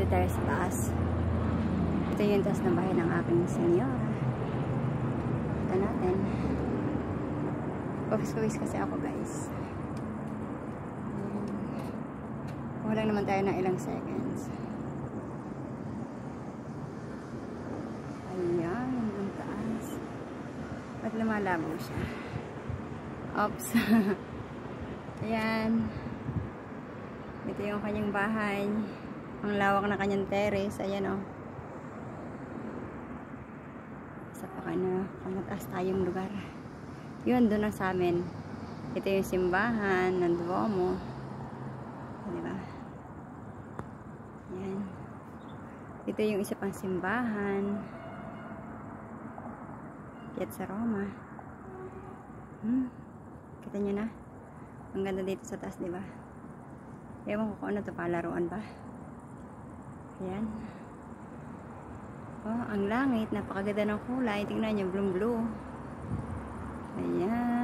Dito tayo sa taas. Ito yung taas ng bahay ng aking senyora. Ito natin. Pawis-pawis kasi ako, guys. Kuha lang naman tayo ng ilang seconds. Ayan, ang taas. At lumalabo siya. Oops. Ayan. Ito yung kanyang bahay. Ang lawak na kanyang terrace. Ayan, oh. Isa pa kayo na pamataas tayong lugar. Yun, doon ang sa amin. Ito yung simbahan ng Duomo. Diba? Ayan. Ito yung isa pang simbahan. Piazza Roma. Kita nyo na? Ang ganda dito sa taas, diba? Ewan ko kung ano ito, palaruan ba? Ayan. Oh, ang langit. Napakaganda ng kulay. Tingnan nyo, blue blue. Ayan.